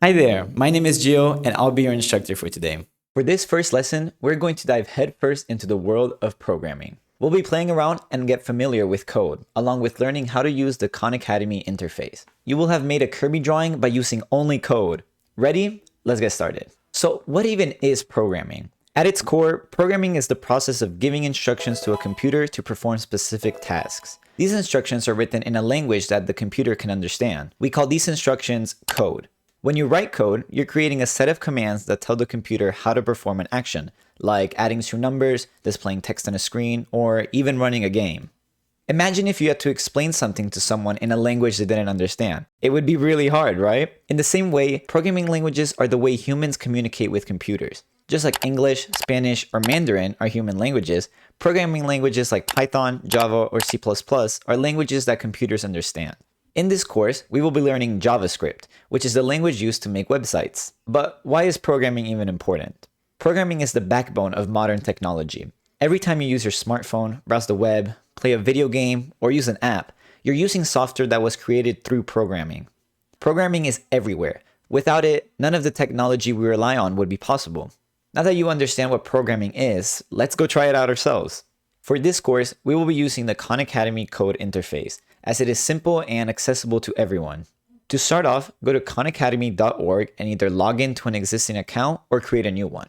Hi there, my name is Gio and I'll be your instructor for today. For this first lesson, we're going to dive headfirst into the world of programming. We'll be playing around and get familiar with code, along with learning how to use the Khan Academy interface. You will have made a Kirby drawing by using only code. Ready? Let's get started. So what even is programming? At its core, programming is the process of giving instructions to a computer to perform specific tasks. These instructions are written in a language that the computer can understand. We call these instructions code. When you write code, you're creating a set of commands that tell the computer how to perform an action, like adding two numbers, displaying text on a screen, or even running a game. Imagine if you had to explain something to someone in a language they didn't understand. It would be really hard, right? In the same way, programming languages are the way humans communicate with computers. Just like English, Spanish, or Mandarin are human languages, programming languages like Python, Java, or C++ are languages that computers understand. In this course, we will be learning JavaScript, which is the language used to make websites. But why is programming even important? Programming is the backbone of modern technology. Every time you use your smartphone, browse the web, play a video game, or use an app, you're using software that was created through programming. Programming is everywhere. Without it, none of the technology we rely on would be possible. Now that you understand what programming is, let's go try it out ourselves. For this course, we will be using the Khan Academy code interface, as it is simple and accessible to everyone. To start off, go to khanacademy.org and either log in to an existing account or create a new one.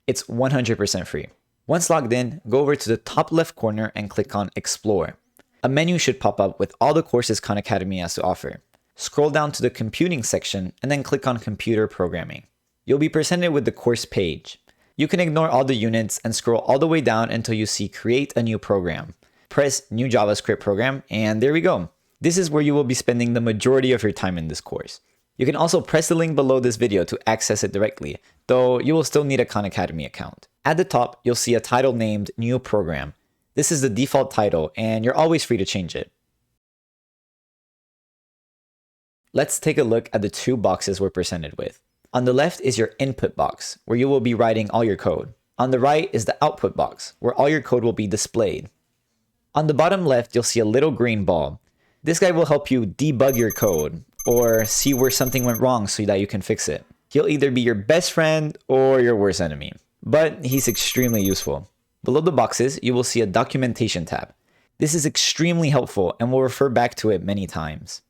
It's 100% free. Once logged in, go over to the top left corner and click on Explore. A menu should pop up with all the courses Khan Academy has to offer. Scroll down to the Computing section and then click on Computer Programming. You'll be presented with the course page. You can ignore all the units and scroll all the way down until you see Create a New Program. Press New JavaScript Program, and there we go. This is where you will be spending the majority of your time in this course. You can also press the link below this video to access it directly, though you will still need a Khan Academy account. At the top, you'll see a title named New Program. This is the default title, and you're always free to change it. Let's take a look at the two boxes we're presented with. On the left is your input box, where you will be writing all your code. On the right is the output box, where all your code will be displayed. On the bottom left, you'll see a little green ball. This guy will help you debug your code, or see where something went wrong so that you can fix it. He'll either be your best friend or your worst enemy, but he's extremely useful. Below the boxes, you will see a documentation tab. This is extremely helpful and we'll refer back to it many times.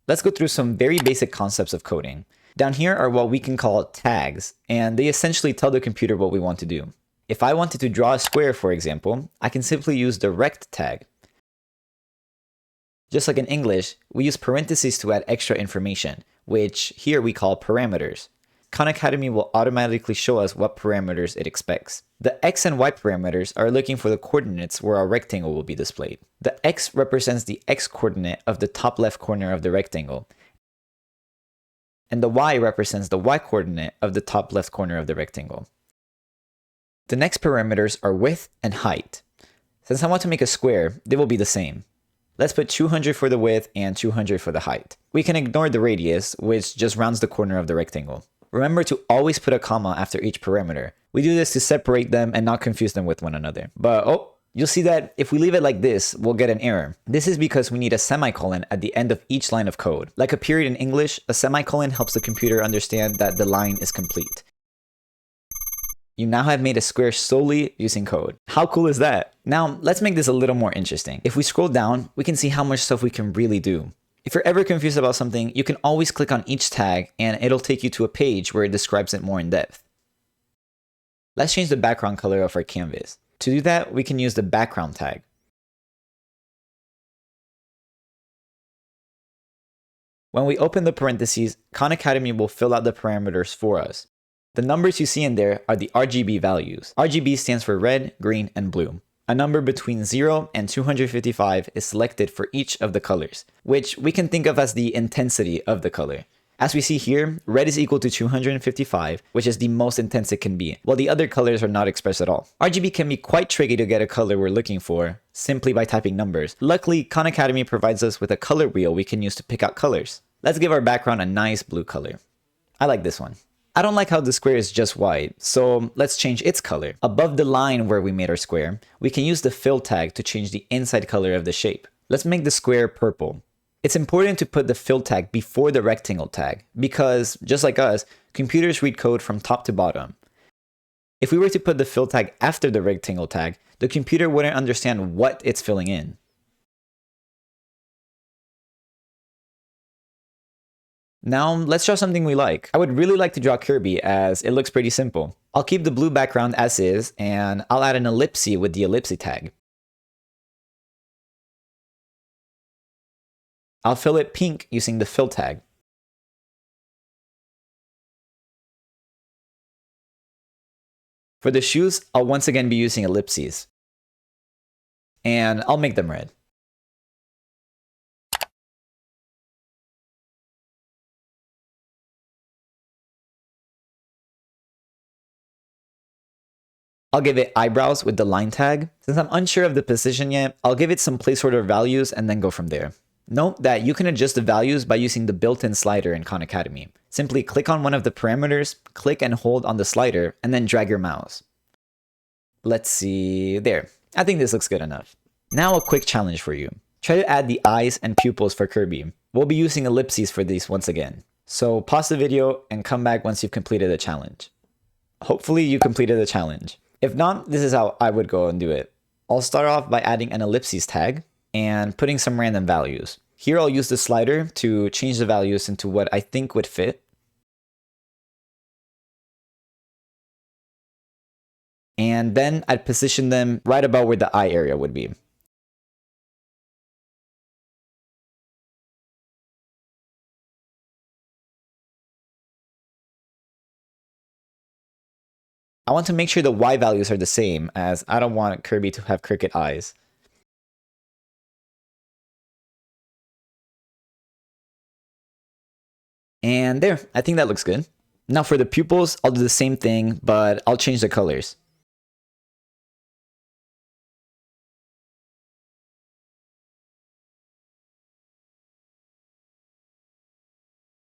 Let's go through some very basic concepts of coding. Down here are what we can call tags, and they essentially tell the computer what we want to do. If I wanted to draw a square, for example, I can simply use the rect tag. Just like in English, we use parentheses to add extra information, which here we call parameters. Khan Academy will automatically show us what parameters it expects. The x and y parameters are looking for the coordinates where our rectangle will be displayed. The x represents the x coordinate of the top left corner of the rectangle, and the y represents the y coordinate of the top left corner of the rectangle. The next parameters are width and height. Since I want to make a square, they will be the same. Let's put 200 for the width and 200 for the height. We can ignore the radius, which just rounds the corner of the rectangle. Remember to always put a comma after each parameter. We do this to separate them and not confuse them with one another. But you'll see that if we leave it like this, we'll get an error. This is because we need a semicolon at the end of each line of code. Like a period in English, a semicolon helps the computer understand that the line is complete. You now have made a square solely using code. How cool is that? Now, let's make this a little more interesting. If we scroll down, we can see how much stuff we can really do. If you're ever confused about something, you can always click on each tag and it'll take you to a page where it describes it more in depth. Let's change the background color of our canvas. To do that, we can use the background tag. When we open the parentheses, Khan Academy will fill out the parameters for us. The numbers you see in there are the RGB values. RGB stands for red, green, and blue. A number between 0 and 255 is selected for each of the colors, which we can think of as the intensity of the color. As we see here, red is equal to 255, which is the most intense it can be, while the other colors are not expressed at all. RGB can be quite tricky to get a color we're looking for, simply by typing numbers. Luckily, Khan Academy provides us with a color wheel we can use to pick out colors. Let's give our background a nice blue color. I like this one. I don't like how the square is just white, so let's change its color. Above the line where we made our square, we can use the fill tag to change the inside color of the shape. Let's make the square purple. It's important to put the fill tag before the rectangle tag because, just like us, computers read code from top to bottom. If we were to put the fill tag after the rectangle tag, the computer wouldn't understand what it's filling in. Now, let's draw something we like. I would really like to draw Kirby as it looks pretty simple. I'll keep the blue background as is, and I'll add an ellipse with the ellipse tag. I'll fill it pink using the fill tag. For the shoes, I'll once again be using ellipses. And I'll make them red. I'll give it eyebrows with the line tag. Since I'm unsure of the position yet, I'll give it some placeholder values and then go from there. Note that you can adjust the values by using the built-in slider in Khan Academy. Simply click on one of the parameters, click and hold on the slider, and then drag your mouse. Let's see, there. I think this looks good enough. Now a quick challenge for you. Try to add the eyes and pupils for Kirby. We'll be using ellipses for these once again. So pause the video and come back once you've completed the challenge. Hopefully you completed the challenge. If not, this is how I would go and do it. I'll start off by adding an ellipses tag and putting some random values. Here I'll use the slider to change the values into what I think would fit. And then I'd position them right about where the eye area would be. I want to make sure the Y values are the same, as I don't want Kirby to have cricket eyes. And there, I think that looks good. Now for the pupils, I'll do the same thing, but I'll change the colors.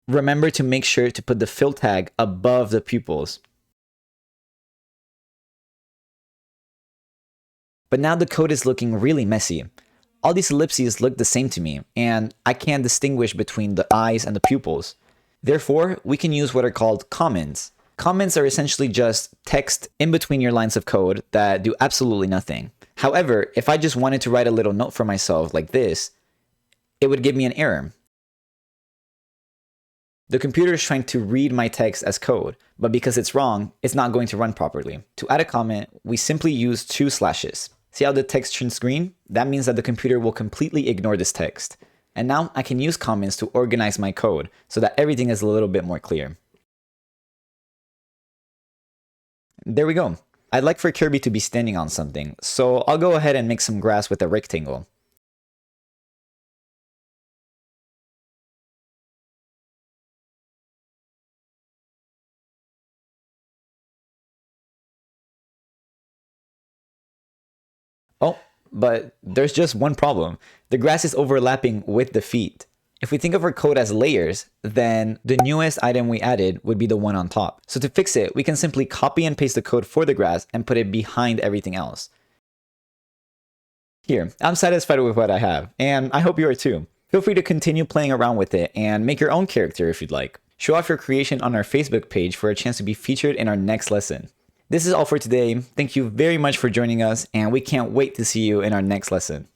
Remember to make sure to put the fill tag above the pupils. But now the code is looking really messy. All these ellipses look the same to me, and I can't distinguish between the eyes and the pupils. Therefore, we can use what are called comments. Comments are essentially just text in between your lines of code that do absolutely nothing. However, if I just wanted to write a little note for myself like this, it would give me an error. The computer is trying to read my text as code, but because it's wrong, it's not going to run properly. To add a comment, we simply use 2 slashes. See how the text turns green? That means that the computer will completely ignore this text. And now I can use comments to organize my code so that everything is a little bit more clear. There we go. I'd like for Kirby to be standing on something, so I'll go ahead and make some grass with a rectangle. Oh, but there's just one problem. The grass is overlapping with the feet. If we think of our code as layers, then the newest item we added would be the one on top. So to fix it, we can simply copy and paste the code for the grass and put it behind everything else. Here, I'm satisfied with what I have, and I hope you are too. Feel free to continue playing around with it and make your own character if you'd like. Show off your creation on our Facebook page for a chance to be featured in our next lesson. This is all for today. Thank you very much for joining us, and we can't wait to see you in our next lesson.